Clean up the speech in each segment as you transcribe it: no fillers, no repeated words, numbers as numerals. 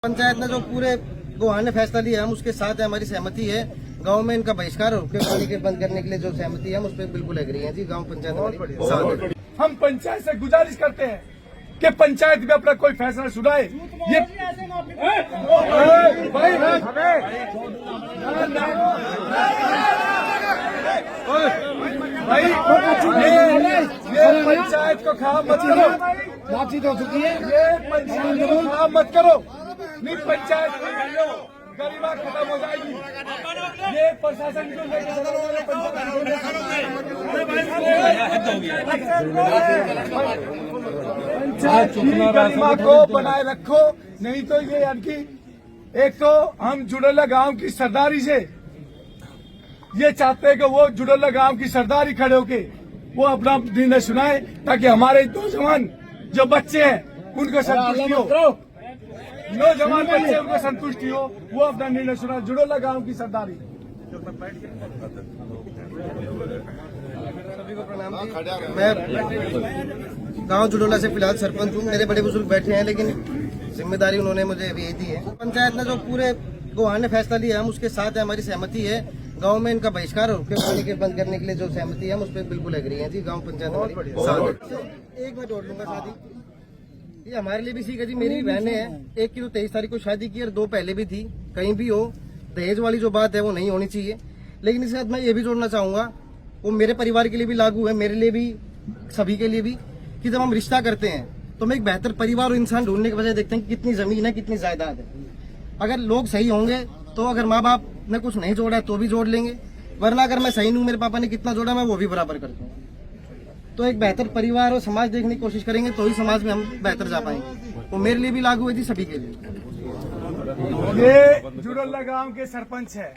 पंचायत ने जो पूरे गोहान ने फैसला लिया हम उसके साथ है, हमारी सहमति है। गांव में इनका बहिष्कार और पानी के बंद करने के लिए जो सहमति है हम उस पर बिल्कुल एग्री हैं जी। गांव पंचायत हमारी साथ है। हम पंचायत से गुजारिश करते हैं कि पंचायत में अपना कोई फैसला सुनाए। ये भाई ये पंचायत को खराब मत करो, वापसी तो हो चुकी है। ये पंचायत को खराब मत करो, नहीं पंचायत गरीबा खत्म हो जाएगी। ये प्रशासन को पंचायत की गरिमा को बनाए रखो, नहीं तो ये यानी एक तो हम जुड़ेला गांव की सरदारी से ये चाहते हैं कि वो जुड़ेला गांव की सरदारी खड़े होके वो अपना निर्णय सुनाए ताकि हमारे नौजवान जो बच्चे हैं उनको संतुष्टि हो, नौजवान बच्चे उनको संतुष्टि हो, वो अपना निर्णय सुनाए। जुड़ेला गांव की सरदारी। सभी को प्रणाम जी। मैं गांव जुड़ोला से फिलहाल सरपंच हूँ। मेरे बड़े बुजुर्ग बैठे हैं लेकिन जिम्मेदारी उन्होंने मुझे अभी दी है। पंचायत ने जो पूरे गोहान ने फैसला लिया हम उसके साथ है, हमारी सहमति है। गांव में इनका बहिष्कार और पानी के बंद करने के लिए जो सहमति है हम उस पर बिल्कुल एग्री हैं जी। गांव पंचायत हमारी साथ है। एक मैं जोड़ लूंगा शादी ये हमारे लिए भी सीख है जी। मेरी बहनें हैं, एक की तो 23 तारीख को शादी की और 2 पहले भी थी। कहीं भी हो दहेज वाली जो बात है वो नहीं होनी चाहिए। लेकिन इसके साथ मैं ये भी जोड़ना चाहूंगा, वो मेरे परिवार के लिए भी लागू है, मेरे लिए भी, सभी के लिए भी, कि जब हम रिश्ता करते हैं तो हम एक बेहतर परिवार और इंसान ढूंढने के बजाय देखते हैं कि कितनी जमीन है, कितनी जायदाद है। अगर लोग सही होंगे तो अगर माँ बाप ने कुछ नहीं जोड़ा है तो भी जोड़ लेंगे, वरना अगर मैं सही हूँ, मेरे पापा ने कितना जोड़ा मैं वो भी बराबर कर दूँ। तो एक बेहतर परिवार और समाज देखने की कोशिश करेंगे तो ही समाज में हम बेहतर जा पाएंगे। वो मेरे लिए भी लागू है जी, सभी के लिए। ये जुड़ेला गांव के सरपंच है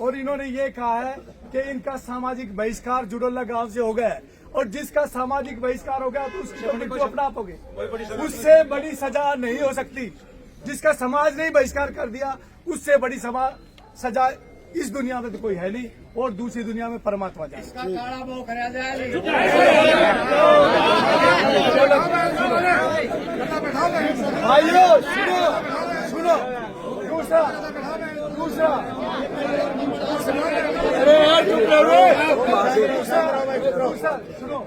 और इन्होंने ये कहा है कि इनका सामाजिक बहिष्कार जुड़ेला गांव से हो गया है और जिसका सामाजिक बहिष्कार हो गया तो उसकी पब्लिक को अपनाओगे, उससे बड़ी सजा नहीं हो सकती। जिसका समाज ने बहिष्कार कर दिया उससे बड़ी सजा इस दुनिया में तो कोई है नहीं और दूसरी दुनिया में परमात्मा जाए। भाइयों सुनो दूसरा अरे यार चुप रहो। सुनो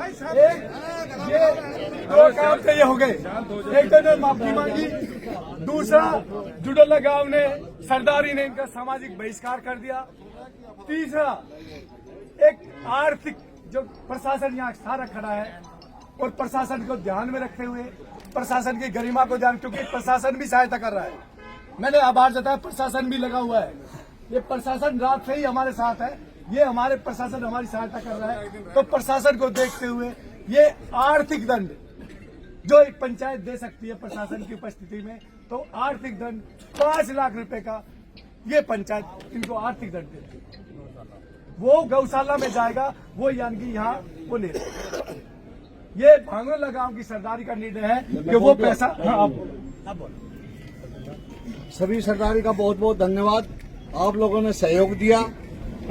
ये 2 काम तो ये हो गए, एक तो ने माफी मांगी, दूसरा जुड़ेला गांव ने सरदारी ने इनका सामाजिक बहिष्कार कर दिया, तीसरा एक आर्थिक जो प्रशासन यहाँ सारा खड़ा है और प्रशासन को ध्यान में रखते हुए प्रशासन की गरिमा को ध्यान, क्योंकि प्रशासन भी सहायता कर रहा है। मैंने आभार जताया, प्रशासन भी लगा हुआ है। ये प्रशासन रात से ही हमारे साथ है, ये हमारे प्रशासन हमारी सहायता कर रहा है। तो प्रशासन को देखते हुए ये आर्थिक दंड जो एक पंचायत दे सकती है प्रशासन की उपस्थिति में, तो आर्थिक दंड 5 लाख रुपए का ये पंचायत इनको आर्थिक दंड देती है। वो गौशाला में जाएगा, वो यानी कि यहाँ वो ले ये भांगोला गांव की सरदारी का निर्णय है कि वो पैसा। सभी सरदारी का बहुत बहुत धन्यवाद। आप लोगों ने सहयोग दिया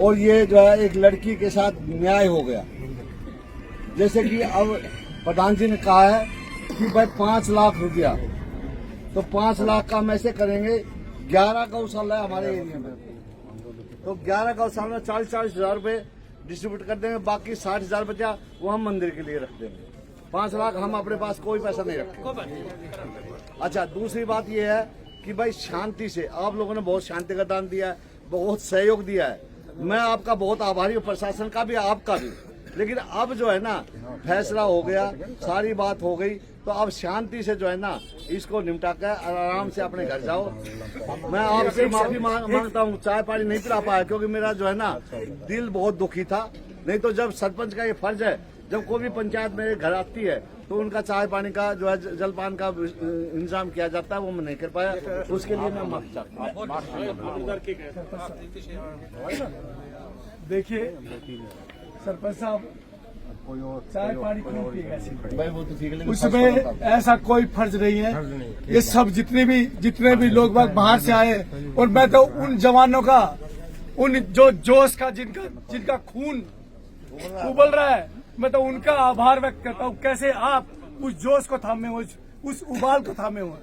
और ये जो है एक लड़की के साथ न्याय हो गया। जैसे कि अब प्रधान जी ने कहा है कि भाई 5 लाख रुपया, तो 5 लाख का हम ऐसे करेंगे, 11 गौशाला है हमारे एरिया में, तो 11 गौशाला में 40-40 हजार रुपये डिस्ट्रीब्यूट कर देंगे, बाकी 60 हजार बचा वो हम मंदिर के लिए रख देंगे। 5 लाख हम अपने पास कोई पैसा नहीं रखेंगे। अच्छा, दूसरी बात यह है कि भाई शांति से आप लोगों ने बहुत शांति का दान दिया है, बहुत सहयोग दिया है। मैं आपका बहुत आभारी हूँ, प्रशासन का भी, आपका भी। लेकिन अब जो है ना फैसला हो गया, सारी बात हो गई, तो अब शांति से जो है ना इसको निपटा कर आराम से अपने घर जाओ। मैं आपसे माफी मांगता हूँ, चाय पानी नहीं पिला पाया क्योंकि मेरा जो है ना दिल बहुत दुखी था। नहीं तो जब सरपंच का ये फर्ज है, जब कोई भी पंचायत मेरे घर आती है तो उनका चाय पानी का जो है जलपान का इंतजाम किया जाता है, वो मैं नहीं कर पाया, उसके लिए मैं माफी चाहता हूँ। देखिए सरपंच साहब, चाय पानी क्यों पिएगा, उसमें ऐसा कोई फर्ज नहीं है। ये सब जितने भी लोग बाहर से आए, और मैं तो उन जवानों का, उन जो जोश का जिनका खून उबल रहा है, मैं तो उनका आभार व्यक्त करता हूँ। कैसे आप उस जोश को थामे हो, उस उबाल को थामे हो।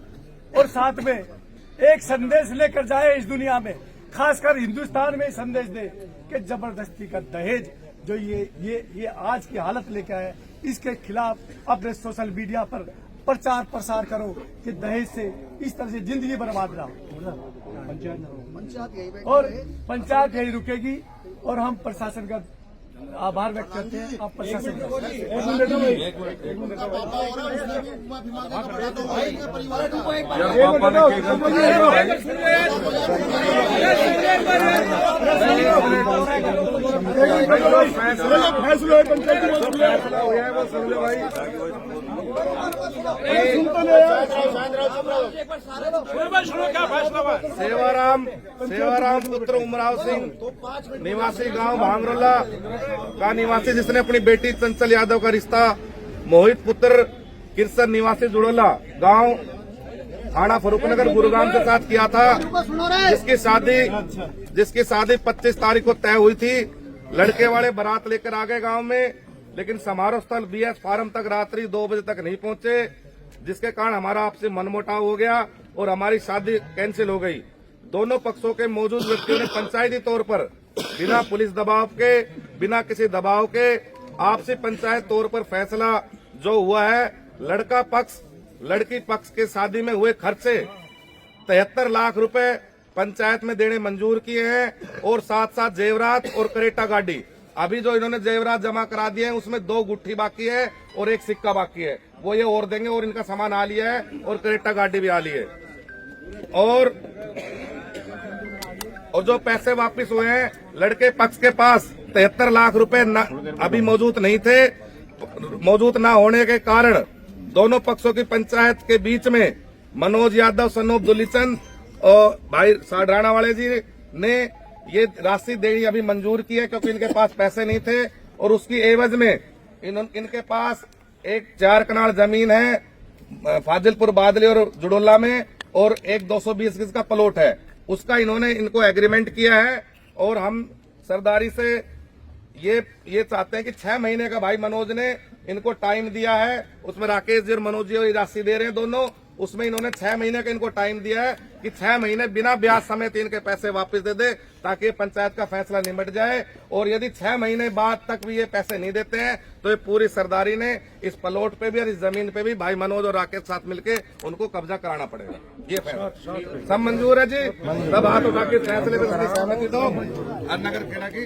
और साथ में एक संदेश लेकर जाए इस दुनिया में, खासकर हिंदुस्तान में संदेश दे कि जबरदस्ती का दहेज जो ये आज की हालत लेके आए, इसके खिलाफ अपने सोशल मीडिया पर प्रचार प्रसार करो कि दहेज से इस तरह से जिंदगी बर्बाद ना हो। और पंचायत यही रुकेगी और हम प्रशासन का आभार व्यक्त करते हैं। आप प्रशासन सेवाराम पुत्र उमराव सिंह निवासी गांव भांगरोला का निवासी, जिसने अपनी बेटी चंचल यादव का रिश्ता मोहित पुत्र किरसन निवासी जुड़ोला गांव थाना फरूखनगर गुरुग्राम के साथ किया था, जिसकी शादी 25 तारीख को तय हुई थी। लड़के वाले बारात लेकर आ गए गांव में, लेकिन समारोह स्थल BS फार्म तक रात्रि 2 बजे तक नहीं पहुंचे, जिसके कारण हमारा आपसे मनमुटाव हो गया और हमारी शादी कैंसिल हो गई। दोनों पक्षों के मौजूद व्यक्तियों ने पंचायती तौर पर बिना पुलिस दबाव के, बिना किसी दबाव के आपसी पंचायत तौर पर फैसला जो हुआ है, लड़का पक्ष लड़की पक्ष के शादी में हुए खर्चे 73 लाख रुपए पंचायत में देने मंजूर किए हैं और साथ साथ जेवरात और करेटा गाड़ी। अभी जो इन्होंने जेवरात जमा करा दिए हैं उसमें 2 गुट्ठी बाकी है और 1 सिक्का बाकी है, वो ये और देंगे और इनका सामान आ लिया है और करेटा गाड़ी भी आ ली है। और जो पैसे वापस हुए हैं, लड़के पक्ष के पास 73 लाख रुपए अभी मौजूद नहीं थे। मौजूद न होने के कारण दोनों पक्षों की पंचायत के बीच में मनोज यादव सनोप दुलीचंद और भाई साढ़ाना वाले जी ने ये राशि देनी अभी मंजूर की है, क्योंकि इनके पास पैसे नहीं थे और उसकी एवज में इनके पास एक 4 कनाल जमीन है फाजिलपुर बादली और जुड़ोला में और एक 220 गज का प्लॉट है, उसका इन्होंने इनको एग्रीमेंट किया है। और हम सरदारी से ये चाहते हैं कि 6 महीने का भाई मनोज ने इनको टाइम दिया है, उसमें राकेश जी और मनोज जी राशि दे रहे हैं दोनों, उसमें इन्होंने 6 महीने का इनको टाइम दिया है कि 6 महीने बिना ब्याज समेत इनके पैसे वापस दे दे, ताकि पंचायत का फैसला निमट जाए। और यदि 6 महीने बाद तक भी ये पैसे नहीं देते हैं तो ये पूरी सरदारी ने इस प्लॉट पे भी और इस जमीन पे भी भाई मनोज और राकेश साथ मिलके उनको कब्जा कराना पड़ेगा। ये फैसला सब मंजूर है जी, सब हाथ उठा के फैसले पे सहमति दो। नगर खेड़ा की